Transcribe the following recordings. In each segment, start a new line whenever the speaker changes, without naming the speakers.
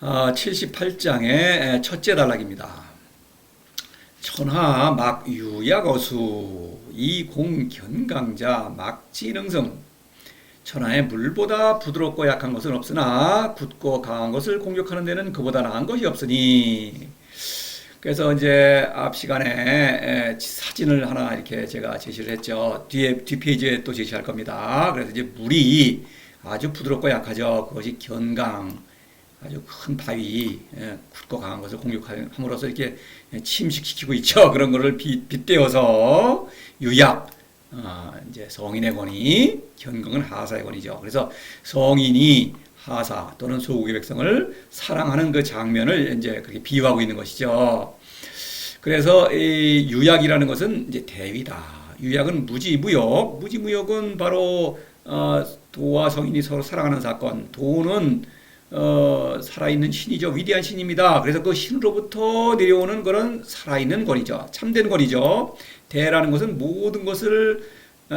78장의 첫째 단락입니다. 천하 막 유약어수 이공견강자 막지능성. 천하의 물보다 부드럽고 약한 것은 없으나 굳고 강한 것을 공격하는 데는 그보다 나은 것이 없으니. 그래서 이제 앞 시간에 사진을 하나 이렇게 제가 제시를 했죠. 뒷페이지에 또 제시할 겁니다. 그래서 이제 물이 아주 부드럽고 약하죠. 그것이 견강, 아주 큰 바위, 굳고 강한 것을 공격함으로써 이렇게 침식시키고 있죠. 그런 거를 빗대어서 유약, 이제 성인의 권위, 견강은 하사의 권위죠. 그래서 성인이 하사 또는 소국의 백성을 사랑하는 그 장면을 이제 그렇게 비유하고 있는 것이죠. 그래서 이 유약이라는 것은 이제 대위다. 유약은 무지무역, 무지무역은 바로 도와 성인이 서로 사랑하는 사건. 도는 살아있는 신이죠. 위대한 신입니다. 그래서 그 신으로부터 내려오는 그런 살아있는 권위죠. 참된 권위죠. 대라는 것은 모든 것을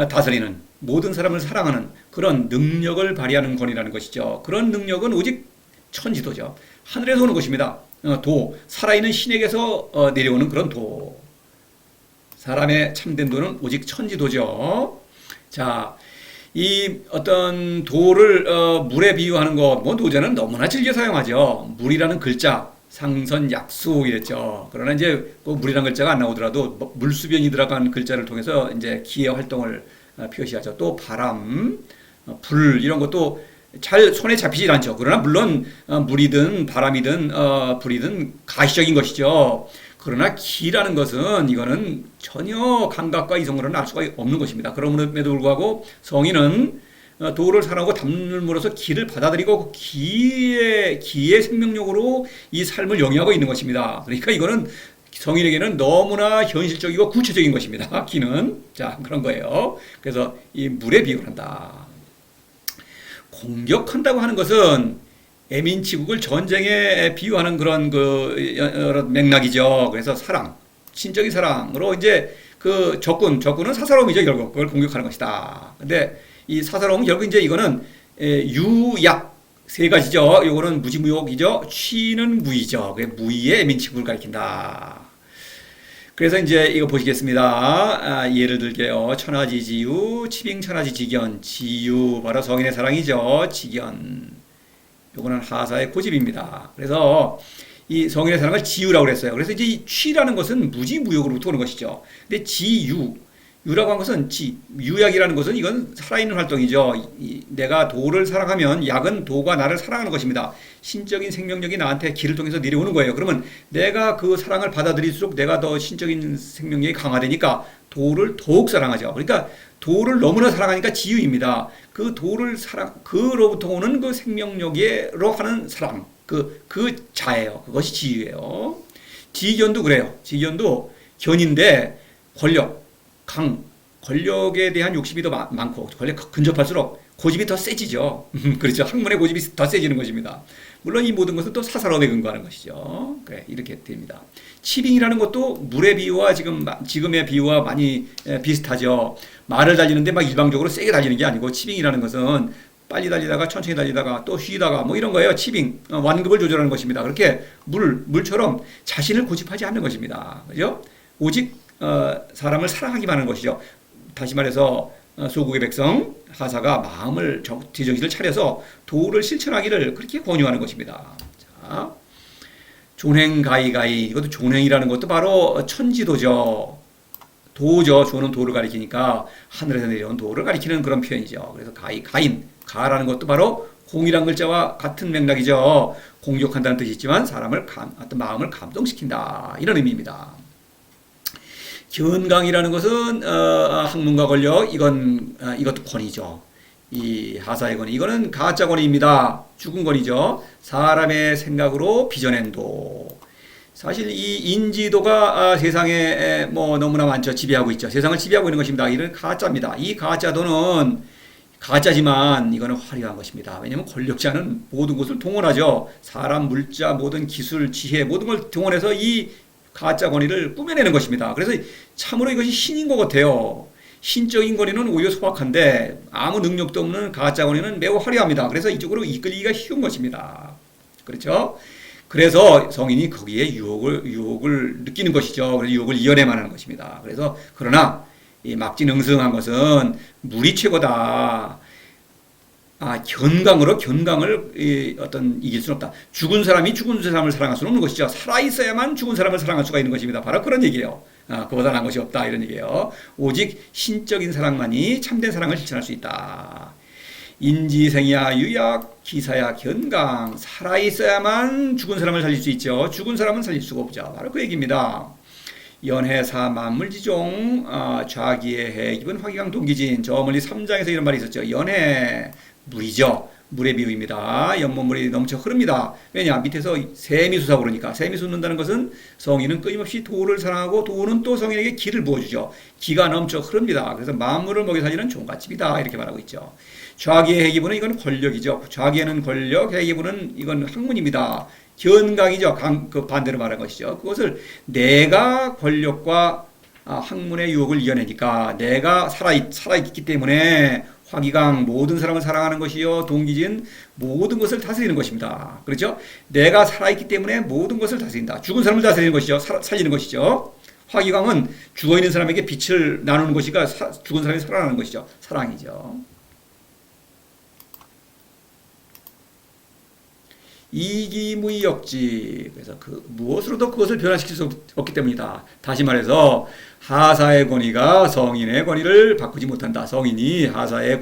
다스리는, 모든 사람을 사랑하는 그런 능력을 발휘하는 권위라는 것이죠. 그런 능력은 오직 천지도죠. 하늘에서 오는 것입니다. 도, 살아있는 신에게서 내려오는 그런 도. 사람의 참된 도는 오직 천지도죠. 자, 이 어떤 도를 물에 비유하는 것, 뭐 도자는 너무나 즐겨 사용하죠. 물이라는 글자, 상선약수 이랬죠. 그러나 이제 그 물이라는 글자가 안 나오더라도 물수변이 들어간 글자를 통해서 이제 기의 활동을 표시하죠. 또 바람, 불 이런 것도 잘 손에 잡히질 않죠. 그러나 물론 물이든 바람이든 불이든 가시적인 것이죠. 그러나 기라는 것은 이거는 전혀 감각과 이성으로는 알 수가 없는 것입니다. 그럼에도 불구하고 성인은 도를 사랑하고 담물로서 기를 받아들이고 기의 생명력으로 이 삶을 영위하고 있는 것입니다. 그러니까 이거는 성인에게는 너무나 현실적이고 구체적인 것입니다. 기는. 자, 그런 거예요. 그래서 이 물에 비유를 한다. 공격한다고 하는 것은 애민치국을 전쟁에 비유하는 그런 여러 맥락이죠. 그래서 사랑, 신적인 사랑으로 이제 그 적군은 사사로움이죠. 결국 그걸 공격하는 것이다. 근데 이 사사로움은 결국 이제 이거는 유약 세 가지죠. 요거는 무지무역이죠. 취는 무의죠. 무의의 애민치국을 가리킨다. 그래서 이제 이거 보시겠습니다. 예를 들게요. 천하지지유, 치빙천하지지견, 지유 바로 성인의 사랑이죠. 지견. 요거는 하사의 고집입니다. 그래서 이 성인의 사랑을 지유라고 그랬어요. 그래서 이제 이 취라는 것은 무지무역으로부터 오는 것이죠. 근데 유라고 한 것은 유약이라는 것은 이건 살아있는 활동이죠. 내가 도를 사랑하면 약은 도가 나를 사랑하는 것입니다. 신적인 생명력이 나한테 기를 통해서 내려오는 거예요. 그러면 내가 그 사랑을 받아들일수록 내가 더 신적인 생명력이 강화되니까 도를 더욱 사랑하죠. 그러니까 도를 너무나 사랑하니까 지유입니다. 그 도를 그로부터 오는 그 생명력으로 하는 사랑, 그 자예요. 그것이 지유예요. 지견도 그래요. 지견도 견인데 권력에 대한 욕심이 더 많고, 권력 근접할수록 고집이 더 세지죠. 그렇죠. 학문의 고집이 더 세지는 것입니다. 물론 이 모든 것은 또 사사로움에 근거하는 것이죠. 그래, 이렇게 됩니다. 치빙이라는 것도 물의 비유와 지금의 비유와 많이 비슷하죠. 말을 달리는데 막 일방적으로 세게 달리는 게 아니고, 치빙이라는 것은 빨리 달리다가 천천히 달리다가 또 쉬다가 뭐 이런 거예요. 치빙, 완급을 조절하는 것입니다. 그렇게 물처럼 자신을 고집하지 않는 것입니다. 그죠? 오직 사람을 사랑하기만 하는 것이죠. 다시 말해서 소국의 백성 하사가 마음을 뒤정신을 차려서 도를 실천하기를 그렇게 권유하는 것입니다. 자, 존행가이가이, 이것도 존행이라는 것도 바로 천지도죠. 도죠. 조는 도를 가리키니까 하늘에서 내려온 도를 가리키는 그런 표현이죠. 그래서 가라는 것도 바로 공이란 글자와 같은 맥락이죠. 공격한다는 뜻이 있지만 사람을 어떤 마음을 감동시킨다, 이런 의미입니다. 견강이라는 것은 학문과 권력, 이것도 권위죠. 이 하사의 권위, 이거는 가짜 권위입니다. 죽은 권위죠. 사람의 생각으로 빚어낸 도. 사실 이 인지도가 세상에 뭐 너무나 많죠. 지배하고 있죠. 세상을 지배하고 있는 것입니다. 이는 가짜입니다. 이 가짜도는 가짜지만 이거는 화려한 것입니다. 왜냐하면 권력자는 모든 것을 동원하죠. 사람, 물자, 모든 기술, 지혜, 모든 걸 동원해서 이 가짜 권위를 꾸며내는 것입니다. 그래서 참으로 이것이 신인 것 같아요. 신적인 권위는 오히려 소박한데 아무 능력도 없는 가짜 권위는 매우 화려합니다. 그래서 이쪽으로 이끌리기가 쉬운 것입니다. 그렇죠? 그래서 성인이 거기에 유혹을 느끼는 것이죠. 그래서 유혹을 이겨내만 하는 것입니다. 그래서 그러나 이 막진응승한 것은 물이 최고다. 견강을 이길 수는 없다. 죽은 사람이 죽은 사람을 사랑할 수는 없는 것이죠. 살아 있어야만 죽은 사람을 사랑할 수가 있는 것입니다. 바로 그런 얘기예요. 그보다 나은 것이 없다 이런 얘기예요. 오직 신적인 사랑만이 참된 사랑을 실천할 수 있다. 인지생이야 유약, 기사야 견강. 살아 있어야만 죽은 사람을 살릴 수 있죠. 죽은 사람은 살릴 수가 없죠. 바로 그 얘기입니다. 연해사 만물지종, 좌기의 해기분 화기강 동기진. 저 멀리 3장에서 이런 말이 있었죠. 연해 물이죠. 물의 비유입니다. 연못물이 넘쳐 흐릅니다. 왜냐? 밑에서 샘이 솟아 오르니까. 샘이 솟는다는 것은 성인은 끊임없이 도를 사랑하고 도는 또 성인에게 기를 부어주죠. 기가 넘쳐 흐릅니다. 그래서 만물을 먹여 살리는 종갓집이다. 이렇게 말하고 있죠. 좌기의 해기분은 이건 권력이죠. 좌기에는 권력, 해기분은 이건 학문입니다. 견강이죠. 그 반대로 말한 것이죠. 그것을 내가 권력과 학문의 유혹을 이겨내니까 내가 살아있기 때문에 화기강 모든 사람을 사랑하는 것이요 동기진 모든 것을 다스리는 것입니다. 그렇죠? 내가 살아있기 때문에 모든 것을 다스린다. 죽은 사람을 다스리는 것이죠. 살리는 것이죠. 화기강은 죽어있는 사람에게 빛을 나누는 것이가 죽은 사람이 살아나는 것이죠. 사랑이죠. 이기무이역지. 그래서 무엇으로도 그것을 변화시킬 수 없기 때문이다. 다시 말해서 하사의 권위가 성인의 권위를 바꾸지 못한다. 성인이 하사의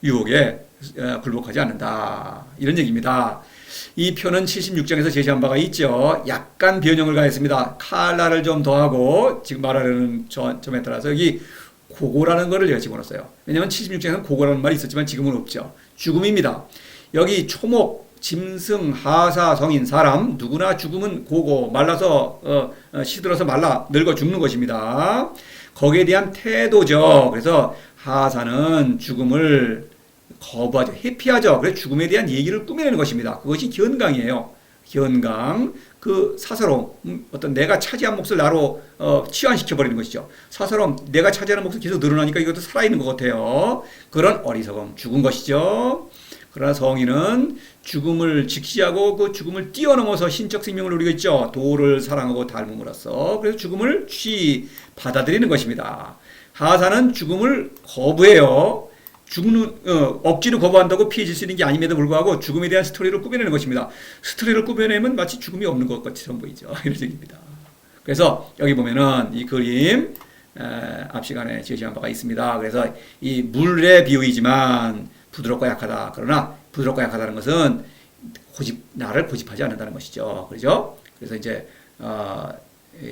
유혹에 굴복하지 않는다. 이런 얘기입니다. 이 표는 76장에서 제시한 바가 있죠. 약간 변형을 가했습니다. 칼라를 좀 더하고 지금 말하려는 점에 따라서 여기 고고라는 거를 제가 집어넣었어요. 왜냐하면 76장에는 고고라는 말이 있었지만 지금은 없죠. 죽음입니다. 여기 초목, 짐승, 하사, 성인, 사람 누구나 죽음은 고고 말라서 시들어서 말라 늙어 죽는 것입니다. 거기에 대한 태도죠. 그래서 하사는 죽음을 거부하죠. 회피하죠. 그래서 죽음에 대한 얘기를 꾸며내는 것입니다. 그것이 견강이에요. 견강, 그 사사로움, 어떤 내가 차지한 몫을 나로 치환시켜버리는 것이죠. 사사로움, 내가 차지하는 몫이 계속 늘어나니까 이것도 살아있는 것 같아요. 그런 어리석음, 죽은 것이죠. 그러나 성인은 죽음을 직시하고 그 죽음을 뛰어넘어서 신적 생명을 누리고 있죠. 도를 사랑하고 닮음으로써. 그래서 죽음을 받아들이는 것입니다. 하사는 죽음을 거부해요. 억지로 거부한다고 피해질 수 있는 게 아님에도 불구하고 죽음에 대한 스토리를 꾸며내는 것입니다. 스토리를 꾸며내면 마치 죽음이 없는 것 같처럼 보이죠. 이런 얘기입니다. 그래서 여기 보면은 이 그림 앞 시간에 제시한 바가 있습니다. 그래서 이 물의 비유이지만 부드럽고 약하다. 그러나 부드럽고 약하다는 것은 나를 고집하지 않는다는 것이죠. 그렇죠? 그래서 이제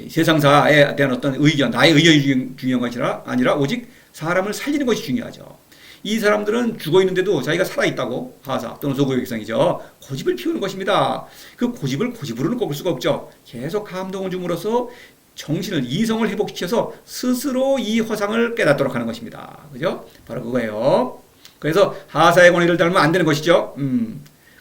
세상사에 대한 어떤 의견, 나의 의견이 중요한 것이 아니라 오직 사람을 살리는 것이 중요하죠. 이 사람들은 죽어 있는데도 자기가 살아있다고 하사 또는 소고객성이죠. 고집을 피우는 것입니다. 그 고집을 고집으로는 꺾을 수가 없죠. 계속 감동을 줌으로써 정신을, 이성을 회복시켜서 스스로 이 허상을 깨닫도록 하는 것입니다. 그죠? 바로 그거예요. 그래서 하사의 권위를 닮으면 안 되는 것이죠.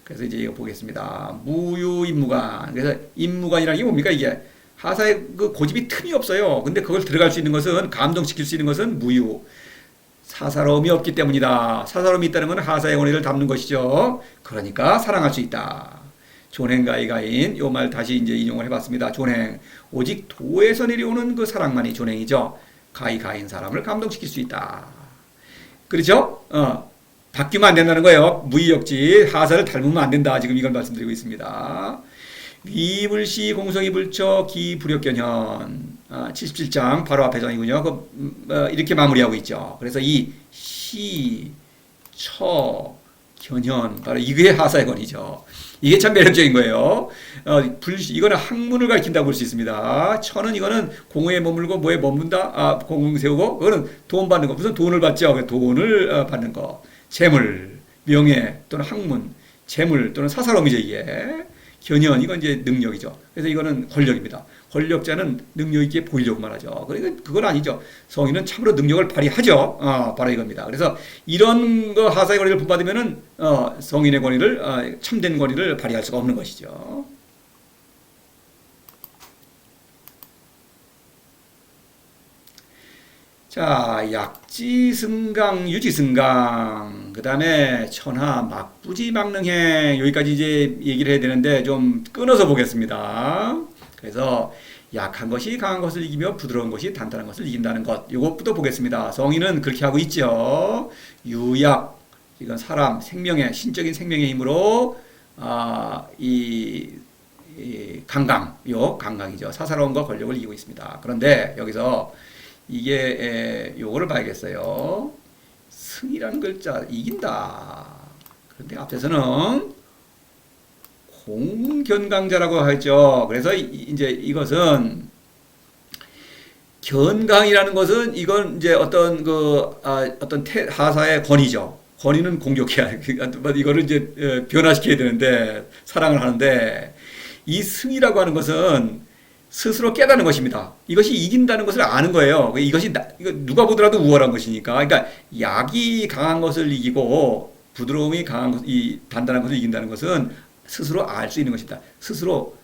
그래서 이제 이거 보겠습니다. 무유임무관. 그래서 임무관이라는 게 뭡니까 이게? 하사의 그 고집이 틈이 없어요. 근데 그걸 들어갈 수 있는 것은, 감동시킬 수 있는 것은 무유. 사사로움이 없기 때문이다. 사사로움이 있다는 것은 하사의 권위를 담는 것이죠. 그러니까 사랑할 수 있다. 존행가이가인, 요 말 다시 이제 인용을 해봤습니다. 존행. 오직 도에서 내려오는 그 사랑만이 존행이죠. 가이가인 사람을 감동시킬 수 있다. 그렇죠? 바뀌면 안 된다는 거예요. 무의역지, 하사를 닮으면 안 된다. 지금 이걸 말씀드리고 있습니다. 위불시 공성이 불처 기불역견현. 77장 바로 앞에 장이군요. 이렇게 마무리하고 있죠. 그래서 이 시, 처, 견현, 바로 이게 하사의 권이죠. 이게 참 매력적인 거예요. 이거는 학문을 가리킨다고 볼 수 있습니다. 처는 이거는 공에 머물고 뭐에 머문다, 공 세우고, 그거는 돈 받는 거. 무슨 돈을 받죠? 돈을 받는 거. 재물, 명예 또는 학문, 재물 또는 사사로움이죠, 이게. 견현, 이건 이제 능력이죠. 그래서 이거는 권력입니다. 권력자는 능력 있게 보이려고 말하죠. 그러니까 그건 아니죠. 성인은 참으로 능력을 발휘하죠. 바로 이겁니다. 그래서 이런 거 하사의 권위를 본받으면은 성인의 권위를 참된 권위를 발휘할 수가 없는 것이죠. 자, 약지승강, 유지승강, 그 다음에 천하, 막부지막능행, 여기까지 이제 얘기를 해야 되는데 좀 끊어서 보겠습니다. 그래서 약한 것이 강한 것을 이기며 부드러운 것이 단단한 것을 이긴다는 것, 이것부터 보겠습니다. 성인은 그렇게 하고 있죠. 유약, 이건 사람, 생명의, 신적인 생명의 힘으로, 강강, 강강이죠. 사사로움과 권력을 이기고 있습니다. 그런데 여기서 이게 요거를 봐야겠어요. 승이라는 글자 이긴다. 그런데 앞에서는 공견강자라고 하죠. 그래서 이제 이것은 견강이라는 것은 이건 이제 어떤 하사의 권위죠. 권위는 공격해야 이거를 이제 변화시켜야 되는데 사랑을 하는데 이 승이라고 하는 것은 스스로 깨닫는 것입니다. 이것이 이긴다는 것을 아는 거예요. 이것이 이거 누가 보더라도 우월한 것이니까. 그러니까 약이 강한 것을 이기고 부드러움이 강한 것, 이 단단한 것을 이긴다는 것은 스스로 알 수 있는 것입니다. 스스로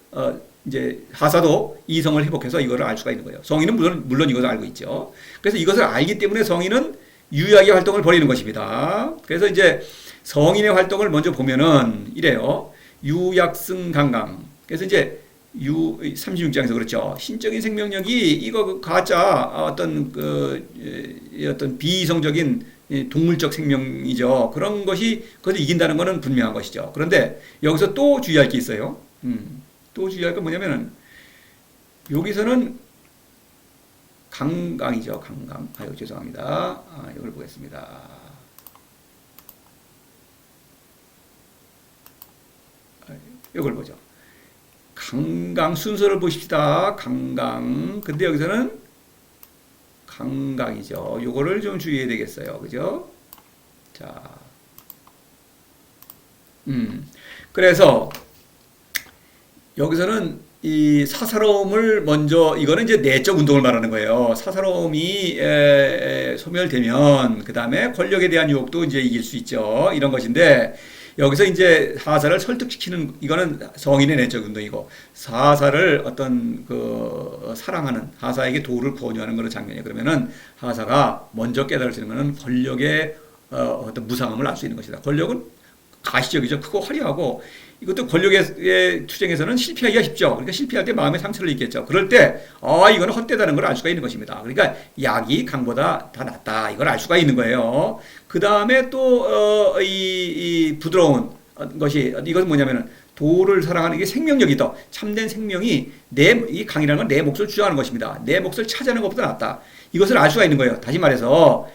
이제 하사도 이성을 회복해서 이거를 알 수가 있는 거예요. 성인은 물론 이것을 알고 있죠. 그래서 이것을 알기 때문에 성인은 유약의 활동을 벌이는 것입니다. 그래서 이제 성인의 활동을 먼저 보면은 이래요. 유약승 강강. 그래서 이제 36장에서 그렇죠. 신적인 생명력이 이거 가짜 어떤 어떤 비이성적인 동물적 생명이죠. 그런 것이 그것을 이긴다는 것은 분명한 것이죠. 그런데 여기서 또 주의할 게 있어요. 또 주의할 건 뭐냐면은 여기서는 강강이죠. 강강. 아유 죄송합니다. 이걸 보겠습니다. 이걸 보죠. 강강 순서를 보십시다. 강강. 근데 여기서는 강강이죠. 요거를 좀 주의해야 되겠어요. 그죠? 자. 그래서 여기서는 이 사사로움을 먼저 이거는 이제 내적 운동을 말하는 거예요. 사사로움이 소멸되면 그 다음에 권력에 대한 유혹도 이제 이길 수 있죠. 이런 것인데 여기서 이제 하사를 설득시키는 이거는 성인의 내적 운동이고 사사를 어떤 사랑하는 하사에게 도를 권유하는 그런 장면이에요. 그러면은 하사가 먼저 깨달을 수 있는 것은 권력의 어떤 무상함을 알 수 있는 것이다. 권력은 가시적이죠. 크고 화려하고 이것도 권력의 투쟁에서는 실패하기가 쉽죠. 그러니까 실패할 때 마음의 상처를 입겠죠. 그럴 때 이거는 헛되다는 걸 알 수가 있는 것입니다. 그러니까 약이 강보다 더 낫다. 이걸 알 수가 있는 거예요. 그 다음에 또 이 부드러운 것이 이것은 뭐냐면은 도를 사랑하는 게 생명력이다. 참된 생명이 이 강이라는 건 내 몫을 주장하는 것입니다. 내 몫을 차지하는 것보다 낫다. 이것을 알 수가 있는 거예요. 다시 말해서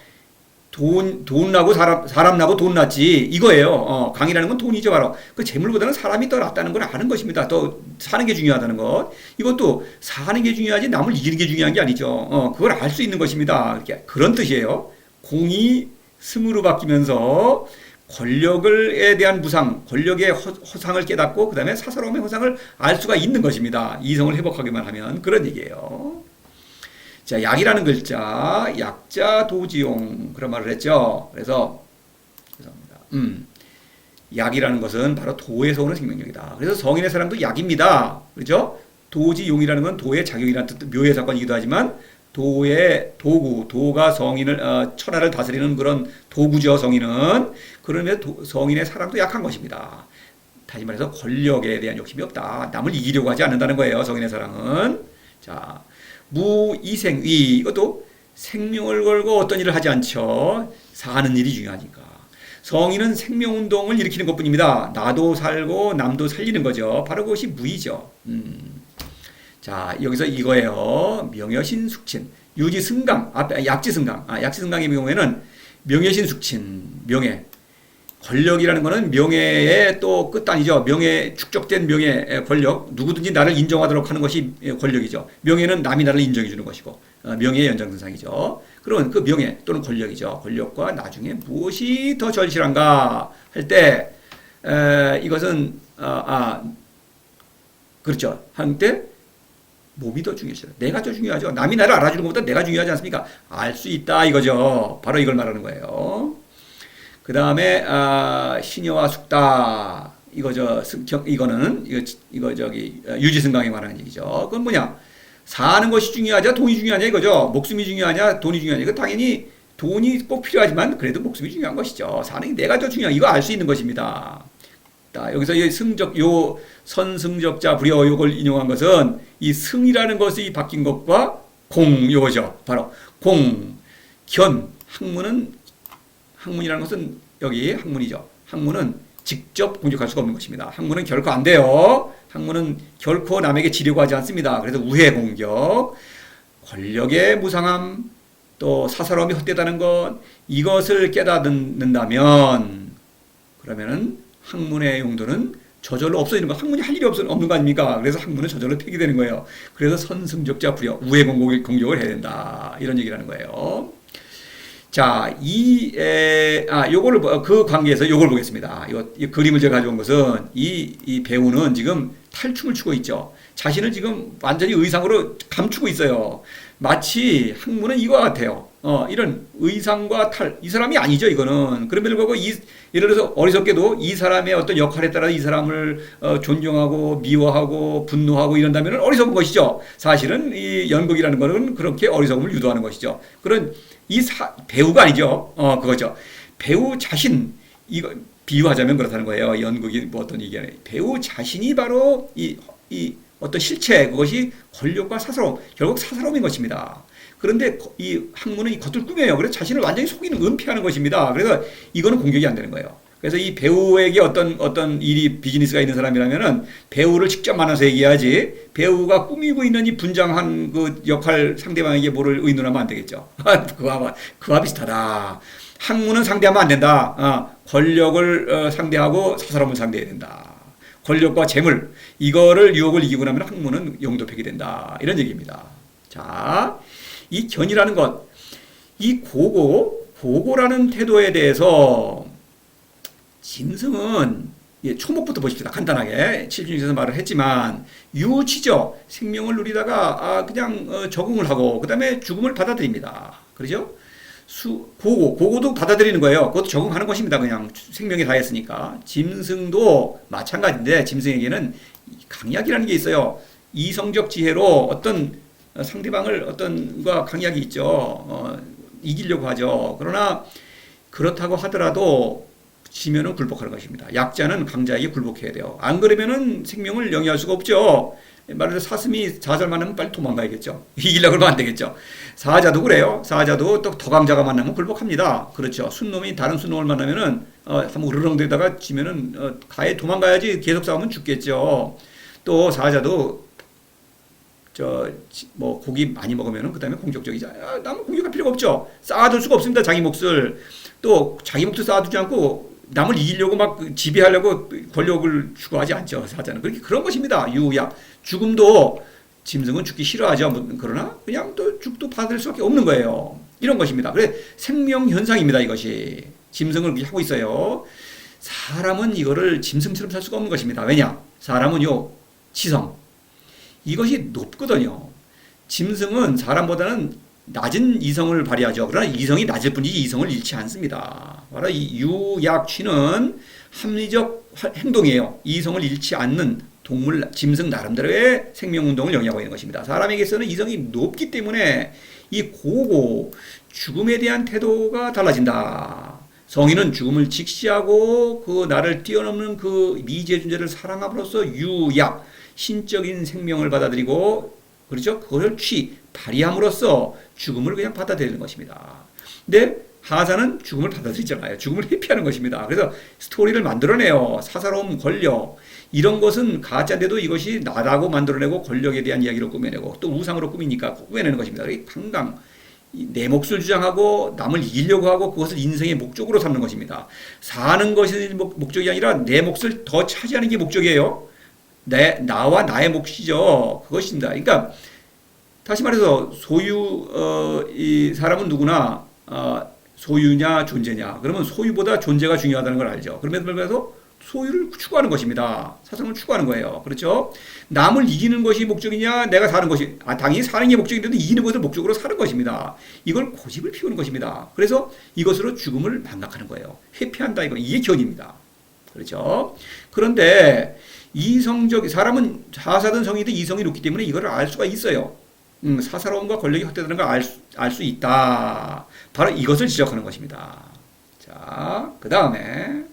돈 나고 사람 나고 돈 낫지 이거예요. 강이라는 건 돈이죠 바로. 그 재물보다는 사람이 더 낫다는 걸 아는 것입니다. 더 사는 게 중요하다는 것. 이것도 사는 게 중요하지 남을 이기는 게 중요한 게 아니죠. 그걸 알 수 있는 것입니다. 이렇게 그런 뜻이에요. 공이 승으로 바뀌면서 권력에 대한 무상, 권력의 허상을 깨닫고 그 다음에 사사로움의 허상을 알 수가 있는 것입니다. 이성을 회복하기만 하면 그런 얘기예요. 자, 약이라는 글자, 약자 도지용 그런 말을 했죠. 그래서 죄송합니다. 약이라는 것은 바로 도에서 오는 생명력이다. 그래서 성인의 사람도 약입니다. 그렇죠? 도지용이라는 건 도의 작용이라는 뜻, 묘의 사건이기도 하지만 도의 도구, 도가 성인을 천하를 다스리는 그런 도구죠. 성인은 그러면 성인의 사랑도 약한 것입니다. 다시 말해서 권력에 대한 욕심이 없다. 남을 이기려고 하지 않는다는 거예요. 성인의 사랑은. 자. 무이생위 이것도 생명을 걸고 어떤 일을 하지 않죠. 사는 일이 중요하니까. 성인은 생명운동을 일으키는 것뿐입니다. 나도 살고 남도 살리는 거죠. 바로 그것이 무이죠. 자 여기서 이거예요. 명여신숙친 유지승강 약지승강 약지승강의 경우에는 명예신숙친 명예 권력이라는 것은 명예의 또 끝단이죠. 명예, 축적된 명예, 권력. 누구든지 나를 인정하도록 하는 것이 권력이죠. 명예는 남이 나를 인정해 주는 것이고, 명예의 연장선상이죠. 그런 그 명예 또는 권력이죠. 권력과 나중에 무엇이 더 절실한가 할 때, 이것은, 그렇죠. 한때 몸이 더 중요하죠. 내가 더 중요하죠. 남이 나를 알아주는 것보다 내가 중요하지 않습니까? 알 수 있다 이거죠. 바로 이걸 말하는 거예요. 그 다음에 신여와 숙다 이거는 이거 유지승강에 관한 얘기죠. 그건 뭐냐? 사는 것이 중요하냐, 돈이 중요하냐 이거죠. 목숨이 중요하냐, 돈이 중요하냐. 이거 당연히 돈이 꼭 필요하지만 그래도 목숨이 중요한 것이죠. 사는 게 내가 더 중요한 이거 알 수 있는 것입니다. 자, 여기서 이 승적 요 선승적자 불여 요걸 인용한 것은 이 승이라는 것이 바뀐 것과 공 요거죠. 바로 공, 견, 학문이라는 것은 여기 학문이죠. 학문은 직접 공격할 수가 없는 것입니다. 학문은 결코 안 돼요. 학문은 결코 남에게 지려고 하지 않습니다. 그래서 우회 공격, 권력의 무상함, 또 사사로움이 헛되다는 것, 이것을 깨닫는다면 그러면은 학문의 용도는 저절로 없어지는 거. 학문이 할 일이 없는 거 아닙니까? 그래서 학문은 저절로 폐기되는 거예요. 그래서 선승적자 불여 우회 공격을 해야 된다. 이런 얘기라는 거예요. 자, 요거를, 그 관계에서 요걸 보겠습니다. 이 그림을 제가 가져온 것은 이 배우는 지금 탈춤을 추고 있죠. 자신을 지금 완전히 의상으로 감추고 있어요. 마치 학문은 이와 같아요. 이런 의상과 이 사람이 아니죠, 이거는. 그럼에도 불구하고 예를 들어서 어리석게도 이 사람의 어떤 역할에 따라 이 사람을 존경하고 미워하고 분노하고 이런다면 어리석은 것이죠. 사실은 이 연극이라는 거는 그렇게 어리석음을 유도하는 것이죠. 그런 배우가 아니죠. 그거죠. 배우 자신, 이거 비유하자면 그렇다는 거예요. 연극이 뭐 어떤 얘기 아니에요. 배우 자신이 바로 이 어떤 실체, 그것이 권력과 사사로움, 결국 사사로움인 것입니다. 그런데 이 학문은 이 겉을 꾸며요. 그래서 자신을 완전히 속이는, 은폐하는 것입니다. 그래서 이거는 공격이 안 되는 거예요. 그래서 이 배우에게 어떤 일이 비즈니스가 있는 사람이라면은 배우를 직접 만나서 얘기해야지, 배우가 꾸미고 있는 이 분장한 그 역할 상대방에게 뭐를 의논하면 안 되겠죠. 그와 비슷하다. 학문은 상대하면 안 된다. 권력을 상대하고 사사로움을 상대해야 된다. 권력과 재물, 이거를 유혹을 이기고 나면 학문은 용도 폐기된다. 이런 얘기입니다. 자, 이 견이라는 것, 이 고고라는 태도에 대해서 짐승은 초목부터 보십시다. 간단하게 7중에서 말을 했지만 유치죠. 생명을 누리다가 그냥 적응을 하고 그 다음에 죽음을 받아들입니다. 그렇죠? 고고도 받아들이는 거예요. 그것도 적응하는 것입니다. 그냥 생명이 다했으니까. 짐승도 마찬가지인데 짐승에게는 강약이라는 게 있어요. 이성적 지혜로 어떤 상대방을 어떤과 강약이 있죠. 이기려고 하죠. 그러나 그렇다고 하더라도 지면은 굴복하는 것입니다. 약자는 강자에게 굴복해야 돼요. 안 그러면은 생명을 영위할 수가 없죠. 말해서 사슴이 사자를 만나면 빨리 도망가야겠죠. 이기려고 하면 안 되겠죠. 사자도 그래요. 사자도 또 더 강자가 만나면 굴복합니다. 그렇죠. 순놈이 다른 순놈을 만나면은 한번 으르렁대다가 지면은 가에 도망가야지. 계속 싸우면 죽겠죠. 또 사자도 고기 많이 먹으면은 그다음에 공격적이죠. 남을 공격할 필요가 없죠. 쌓아둘 수가 없습니다. 자기 몫을. 또 자기 몫도 쌓아두지 않고 남을 이기려고 막 지배하려고 권력을 추구하지 않죠. 사자는 그런 것입니다. 유약. 죽음도 짐승은 죽기 싫어하죠. 그러나 그냥 또 죽도 받을 수밖에 없는 거예요. 이런 것입니다. 그래 생명 현상입니다. 이것이 짐승을 그렇게 하고 있어요. 사람은 이거를 짐승처럼 살 수가 없는 것입니다. 왜냐? 사람은요 지성 이것이 높거든요. 짐승은 사람보다는 낮은 이성을 발휘하죠. 그러나 이성이 낮을 뿐이지 이성을 잃지 않습니다. 바로 이 유약취는 합리적 행동이에요. 이성을 잃지 않는 짐승 나름대로의 생명운동을 영위하고 있는 것입니다. 사람에게서는 이성이 높기 때문에 이 고고, 죽음에 대한 태도가 달라진다. 성인은 죽음을 직시하고 그 나를 뛰어넘는 그 미지의 존재를 사랑함으로써 유약, 신적인 생명을 받아들이고 그렇죠? 그걸 발휘함으로써 죽음을 그냥 받아들이는 것입니다. 근데 하사는 죽음을 받아들이잖아요. 죽음을 회피하는 것입니다. 그래서 스토리를 만들어내요. 사사로움, 권력 이런 것은 가짜인데도 이것이 나라고 만들어내고 권력에 대한 이야기를 꾸며내고 또 우상으로 꾸미니까 꾸며내는 것입니다. 강강 내 몫을 주장하고 남을 이기려고 하고 그것을 인생의 목적으로 삼는 것입니다. 사는 것이 목적이 아니라 내 몫을 더 차지하는 게 목적이에요. 나와 나의 몫이죠. 그것입니다. 그러니까 다시 말해서 이 사람은 누구나 소유냐 존재냐 그러면 소유보다 존재가 중요하다는 걸 알죠. 그럼에도 불구하고 소유를 추구하는 것입니다. 사상을 추구하는 거예요. 그렇죠? 남을 이기는 것이 목적이냐 내가 사는 것이 당연히 사는 게 목적인데도 이기는 것을 목적으로 사는 것입니다. 이걸 고집을 피우는 것입니다. 그래서 이것으로 죽음을 망각하는 거예요. 회피한다 이게 견입니다. 그렇죠? 그런데 사람은 하사든 성이든 이성이 높기 때문에 이걸 알 수가 있어요. 사사로움과 권력이 헛되다는 걸 알 수 있다. 바로 이것을 지적하는 것입니다. 자, 그 다음에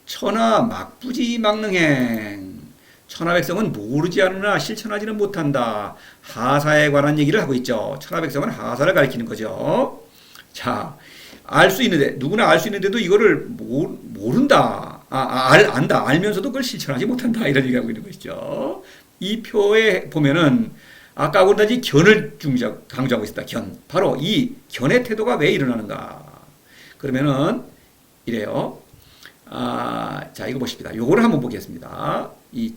천하 막부지 막능행. 천하 백성은 모르지 않으나 실천하지는 못한다. 하사에 관한 얘기를 하고 있죠. 천하 백성은 하사를 가리키는 거죠. 자, 알 수 있는데 누구나 알 수 있는데도 이거를 모른다. 안다. 알면서도 그걸 실천하지 못한다. 이런 얘기하고 있는 것이죠. 이 표에 보면은 아까 그러다지 견을 강조하고 있다. 견. 바로 이 견의 태도가 왜 일어나는가? 그러면은 이래요. 자, 이거 보십니다. 요거를 한번 보겠습니다. 이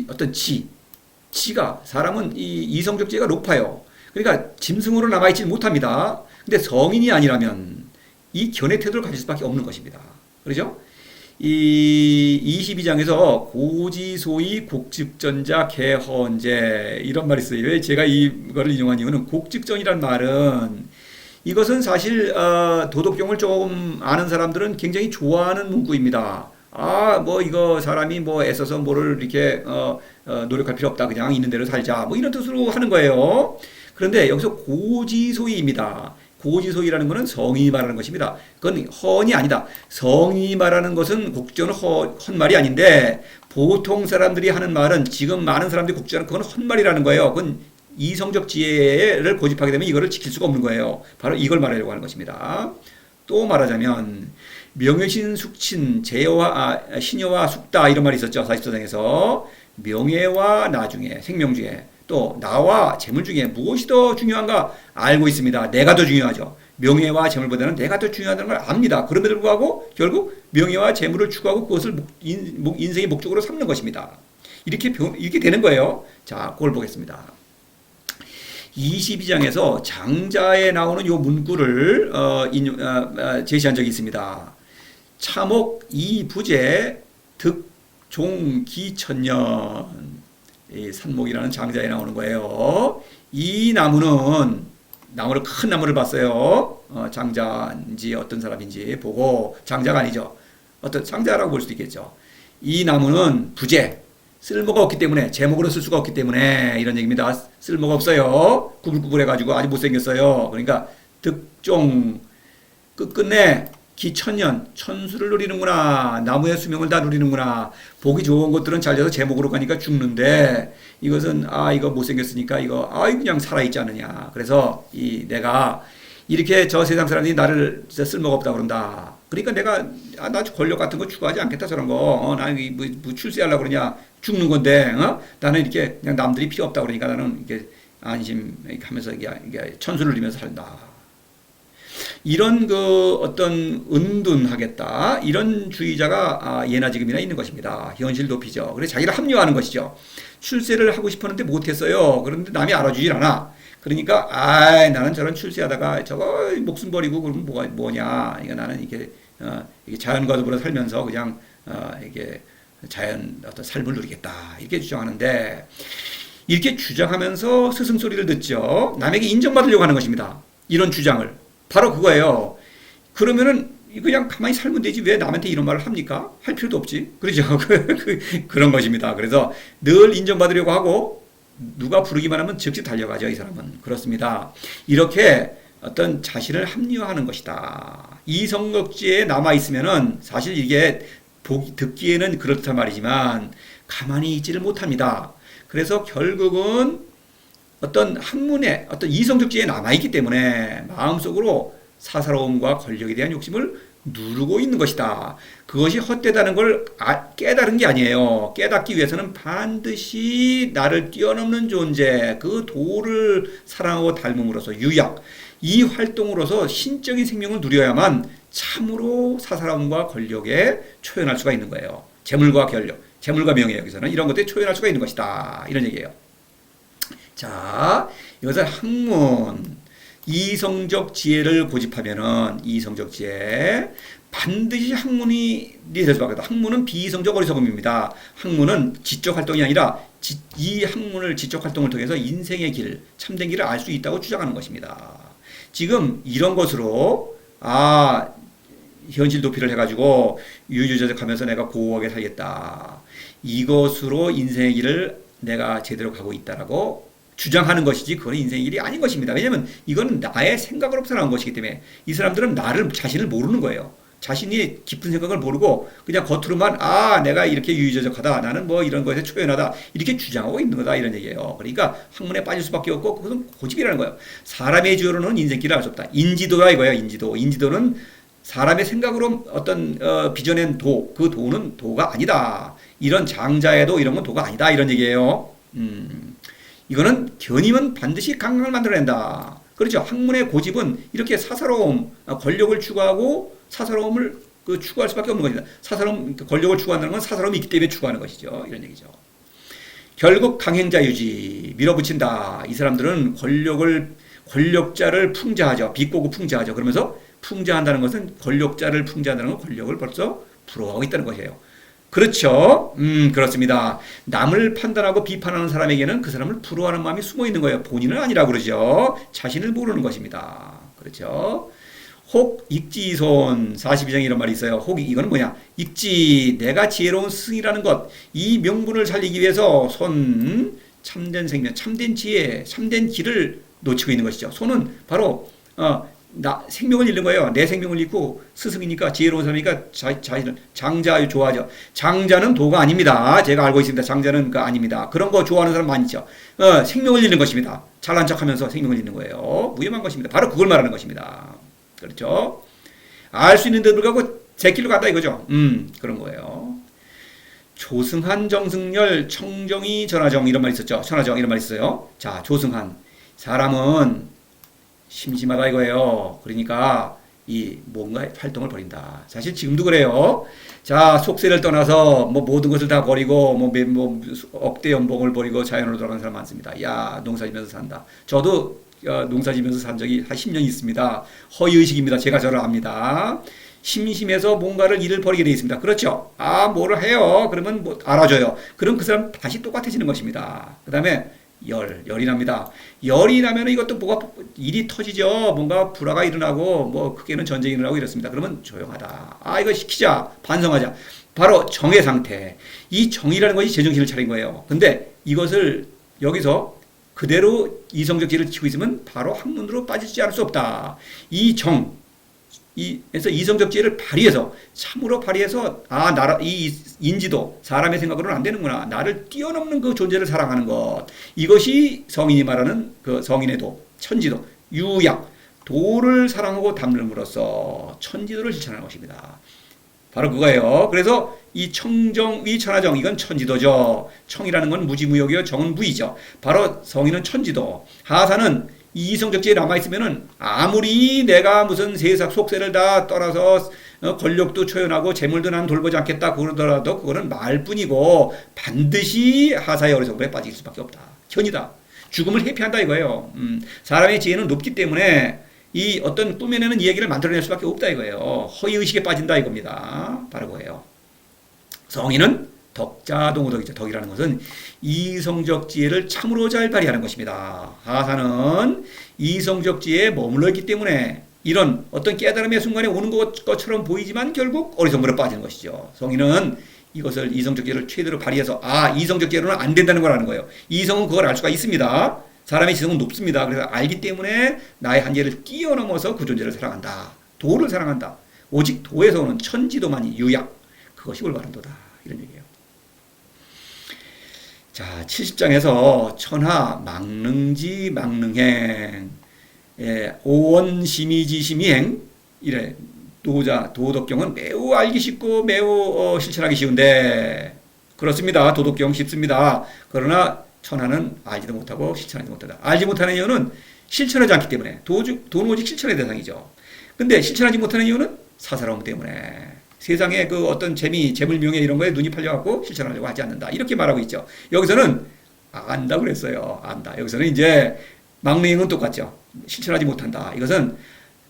어떤 지가, 사람은 이 이성적 지혜가 높아요. 그러니까 짐승으로 남아있지 못합니다. 근데 성인이 아니라면 이 견의 태도를 가질 수밖에 없는 것입니다. 그렇죠? 이 22장에서 고지소이 곡즉전자 개허언제 이런 말이 있어요. 왜 제가 이거를 인용한 이유는 곡즉전이란 말은 이것은 사실 도덕경을 조금 아는 사람들은 굉장히 좋아하는 문구입니다. 뭐 이거 사람이 뭐 애써서 뭐를 이렇게 노력할 필요 없다. 그냥 있는 대로 살자. 뭐 이런 뜻으로 하는 거예요. 그런데 여기서 고지소이입니다. 고지소이라는 것은 성인이 말하는 것입니다. 그건 헌이 아니다. 성인이 말하는 것은 곡전은 헛말이 아닌데 보통 사람들이 하는 말은 지금 많은 사람들이 곡전은 그건 헛말이라는 거예요. 그건 이성적 지혜를 고집하게 되면 이거를 지킬 수가 없는 거예요. 바로 이걸 말하려고 하는 것입니다. 또 말하자면 명예신 숙친 신여와 숙다 이런 말이 있었죠. 44장에서 명예와 나중에 생명 중에 또 나와 재물 중에 무엇이 더 중요한가 알고 있습니다. 내가 더 중요하죠. 명예와 재물보다는 내가 더 중요하다는 걸 압니다. 그럼에도 불구하고 결국 명예와 재물을 추구하고 그것을 인생의 목적으로 삼는 것입니다. 이렇게 되는 거예요. 자, 그걸 보겠습니다. 22장에서 장자에 나오는 요 문구를 제시한 적이 있습니다. 차목 이부제 득종기천년 이 산목이라는 장자에 나오는 거예요. 이 나무를 큰 나무를 봤어요. 장자인지 어떤 사람인지 보고 장자가 아니죠. 어떤 장자라고 볼 수도 있겠죠. 이 나무는 부재 쓸모가 없기 때문에 제목으로 쓸 수가 없기 때문에 이런 얘기입니다. 쓸모가 없어요. 구불구불해가지고 아주 못생겼어요. 그러니까 득종 끝끝내 기천년 천수를 누리는구나. 나무의 수명을 다 누리는구나. 보기 좋은 것들은 잘려서 제목으로 가니까 죽는데 이것은 이거 못생겼으니까 이거 그냥 살아있지 않느냐. 그래서 내가 이렇게 저 세상 사람들이 나를 진짜 쓸모가 없다 그런다. 그러니까 내가 나 권력 같은 거 추구하지 않겠다 저런 거. 나는 뭐 출세하려고 그러냐. 죽는 건데 나는 이렇게 그냥 남들이 필요 없다 그러니까 나는 이렇게 안심 이렇게 하면서 이게 천수를 누리면서 산다. 이런 어떤 은둔하겠다 이런 주의자가 예나 지금이나 있는 것입니다. 현실 도피죠. 그래서 자기를 합리화하는 것이죠. 출세를 하고 싶었는데 못했어요. 그런데 남이 알아주질 않아. 그러니까 나는 저런 출세하다가 저거 목숨 버리고 그러면 뭐냐. 그러니까 나는 이게 자연과 더불어 살면서 그냥 이게 자연 어떤 삶을 누리겠다 이렇게 주장하는데 이렇게 주장하면서 스승소리를 듣죠. 남에게 인정받으려고 하는 것입니다. 이런 주장을. 바로 그거예요. 그러면은 그냥 가만히 살면 되지 왜 남한테 이런 말을 합니까? 할 필요도 없지. 그러죠. 그런 것입니다. 그래서 늘 인정받으려고 하고 누가 부르기만 하면 즉시 달려가죠. 이 사람은. 그렇습니다. 이렇게 어떤 자신을 합리화하는 것이다. 이성적지에 남아있으면은 사실 이게 듣기에는 그렇단 말이지만 가만히 있지를 못합니다. 그래서 결국은 어떤 학문에 어떤 이성적지에 남아있기 때문에 마음속으로 사사로움과 권력에 대한 욕심을 누르고 있는 것이다. 그것이 헛되다는 걸 깨달은 게 아니에요. 깨닫기 위해서는 반드시 나를 뛰어넘는 존재, 그 도를 사랑하고 닮음으로써 유약, 이 활동으로서 신적인 생명을 누려야만 참으로 사사로움과 권력에 초연할 수가 있는 거예요. 재물과 권력, 재물과 명예 여기서는 이런 것들에 초연할 수가 있는 것이다. 이런 얘기예요. 자, 이것을 학문, 이성적 지혜를 고집하면은 이성적 지혜 반드시 학문이 될 수밖에 없다. 학문은 비이성적 어리석음입니다. 학문은 지적 활동이 아니라 이 학문을 지적 활동을 통해서 인생의 길, 참된 길을 알 수 있다고 주장하는 것입니다. 지금 이런 것으로 현실 도피를 해가지고 유유자적하면서 내가 고우하게 살겠다. 이것으로 인생의 길을 내가 제대로 가고 있다라고 주장하는 것이지 그건 인생의 일이 아닌 것입니다. 왜냐하면 이거는 나의 생각으로부터 나온 것이기 때문에 이 사람들은 자신을 모르는 거예요. 자신이 깊은 생각을 모르고 그냥 겉으로만 내가 이렇게 유유자적하다, 나는 뭐 이런 것에 초연하다 이렇게 주장하고 있는 거다 이런 얘기예요. 그러니까 학문에 빠질 수밖에 없고 그것은 고집이라는 거예요. 사람의 지혜로는 인생길을 알 수 없다. 인지도가 이거예요. 인지도는 사람의 생각으로 어떤 빚어낸 그 도는 도가 아니다. 이런 장자의 도 이런 건 도가 아니다 이런 얘기예요. 이거는 견이면 반드시 강강을 만들어낸다. 그렇죠. 학문의 고집은 이렇게 사사로움, 권력을 추구하고 사사로움을 추구할 수밖에 없는 것이다. 권력을 추구한다는 건 사사로움이 있기 때문에 추구하는 것이죠. 이런 얘기죠. 결국 강행자 유지, 밀어붙인다. 이 사람들은 권력자를 풍자하죠. 비꼬고 풍자하죠. 그러면서 풍자한다는 것은 권력자를 풍자한다는 건 권력을 벌써 부러워하고 있다는 것이에요. 그렇죠. 그렇습니다. 남을 판단하고 비판하는 사람에게는 그 사람을 부러워하는 마음이 숨어 있는 거예요. 본인은 아니라고 그러죠. 자신을 모르는 것입니다. 그렇죠. 혹 익지손 42장 이런 말이 있어요. 혹 이거는 뭐냐? 익지 내가 지혜로운 스승이라는 것. 이 명분을 살리기 위해서 참된 생명, 참된 지혜, 참된 길을 놓치고 있는 것이죠. 손은 바로 생명을 잃는 거예요. 내 생명을 잃고 스승이니까 지혜로운 사람이니까 자신을 장자 좋아하죠. 장자는 도가 아닙니다. 제가 알고 있습니다. 장자는 아닙니다. 그런 거 좋아하는 사람 많이 있죠. 생명을 잃는 것입니다. 잘난 척하면서 생명을 잃는 거예요. 위험한 것입니다. 바로 그걸 말하는 것입니다. 그렇죠? 알 수 있는데도 불구하고 제 길로 간다 이거죠. 그런 거예요. 조승한 정승열 청정이 전하정 이런 말 있었죠. 전하정 이런 말 있어요. 자, 조승한 사람은 심심하다 이거예요. 그러니까 뭔가 활동을 벌인다. 사실 지금도 그래요. 자, 속세를 떠나서 모든 것을 다 버리고 억대 연봉을 버리고 자연으로 돌아가는 사람 많습니다. 야, 농사지면서 산다. 저도 농사지면서 산 적이 한 10년 있습니다. 허위의식입니다. 제가 저를 압니다. 심심해서 뭔가를 일을 벌이게 되어 있습니다. 그렇죠? 뭐를 해요. 그러면 알아줘요. 그럼 그 사람 다시 똑같아지는 것입니다. 그 다음에 열이 납니다. 열이 나면 이것도 뭐가 일이 터지죠. 뭔가 불화가 일어나고 크게는 전쟁이 일어나고 이렇습니다. 그러면 조용하다. 이거 시키자. 반성하자. 바로 정의 상태. 이 정의라는 것이 제정신을 차린 거예요. 근데 이것을 여기서 그대로 이성적 지혜를 지키고 있으면 바로 학문으로 빠지지 않을 수 없다. 그래서 이성적 지혜를 참으로 발휘해서 이 인지도 사람의 생각으로는 안 되는구나. 나를 뛰어넘는 그 존재를 사랑하는 것. 이것이 성인이 말하는 그 성인의 도, 천지도, 유약, 도를 사랑하고 담름으로써 천지도를 실천하는 것입니다. 바로 그거예요. 그래서 이 청정위 천하정 이건 천지도죠. 청이라는 건 무지무역이요. 정은 무이죠. 바로 성인은 천지도. 하사는 이성적 지혜 남아있으면은 아무리 내가 무슨 세상 속세를 다 떠나서 권력도 초연하고 재물도 난 돌보지 않겠다 그러더라도 그거는 말뿐이고 반드시 하사의 어리석음에 빠질 수밖에 없다. 현이다. 죽음을 회피한다 이거예요. 사람의 지혜는 높기 때문에 이 어떤 꾸며내는 이야기를 만들어낼 수밖에 없다 이거예요. 허위의식에 빠진다 이겁니다. 바로 그거예요. 성인은 덕자동호덕이죠. 덕이라는 것은 이성적 지혜를 참으로 잘 발휘하는 것입니다. 하사는 이성적 지혜에 머물러 있기 때문에 이런 어떤 깨달음의 순간에 오는 것처럼 보이지만 결국 어리석음으로 빠지는 것이죠. 성인은 이것을 이성적 지혜를 최대로 발휘해서 이성적 지혜로는 안 된다는 걸 아는 거예요. 이성은 그걸 알 수가 있습니다. 사람의 지성은 높습니다. 그래서 알기 때문에 나의 한계를 뛰어넘어서 그 존재를 사랑한다. 도를 사랑한다. 오직 도에서 오는 천지도만이 유약. 그것이 올바른 도다. 이런 얘기예요. 자, 70장에서 천하 망능지 망능행, 오원심이지심이행 이래. 도덕경은 매우 알기 쉽고 매우 실천하기 쉬운데 그렇습니다. 도덕경 쉽습니다. 그러나 천하는 알지도 못하고 실천하지 못하다. 알지 못하는 이유는 실천하지 않기 때문에. 도는 오직 실천의 대상이죠. 근데 실천하지 못하는 이유는 사사로움 때문에. 세상에 그 어떤 재물, 명예 이런 거에 눈이 팔려갖고 실천하려고 하지 않는다. 이렇게 말하고 있죠. 여기서는 안다 그랬어요. 안다. 여기서는 이제 망명은 똑같죠. 실천하지 못한다. 이것은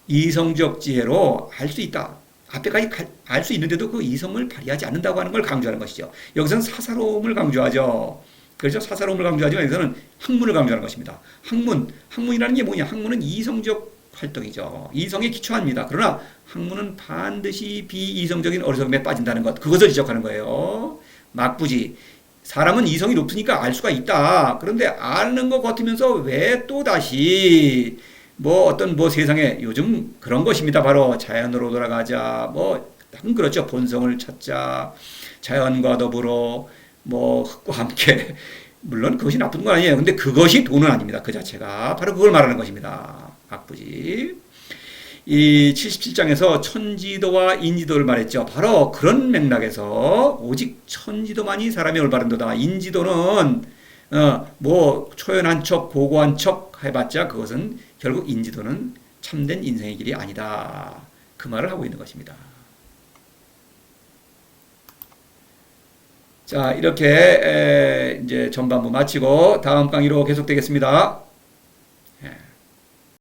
이성적 지혜로 알 수 있다. 앞에까지 알 수 있는데도 그 이성을 발휘하지 않는다고 하는 걸 강조하는 것이죠. 여기서는 사사로움을 강조하죠. 그렇죠? 사사로움을 강조하지만 여기서는 학문을 강조하는 것입니다. 학문이라는 게 뭐냐? 학문은 이성적 활동이죠. 이성에 기초합니다. 그러나 학문은 반드시 비이성적인 어리석음에 빠진다는 것. 그것을 지적하는 거예요. 막부지. 사람은 이성이 높으니까 알 수가 있다. 그런데 아는 것 같으면서 왜 또 다시 뭐 어떤 뭐 세상에 요즘 그런 것입니다. 바로 자연으로 돌아가자. 뭐 그렇죠. 본성을 찾자. 자연과 더불어 뭐 흙과 함께. 물론 그것이 나쁜 건 아니에요. 근데 그것이 돈은 아닙니다. 그 자체가. 바로 그걸 말하는 것입니다. 악부지. 이 77장에서 천지도와 인지도를 말했죠. 바로 그런 맥락에서 오직 천지도만이 사람이 올바른도다. 인지도는 뭐 초연한 척, 고고한 척 해봤자 그것은 결국 인지도는 참된 인생의 길이 아니다. 그 말을 하고 있는 것입니다. 자, 이렇게 이제 전반부 마치고 다음 강의로 계속되겠습니다.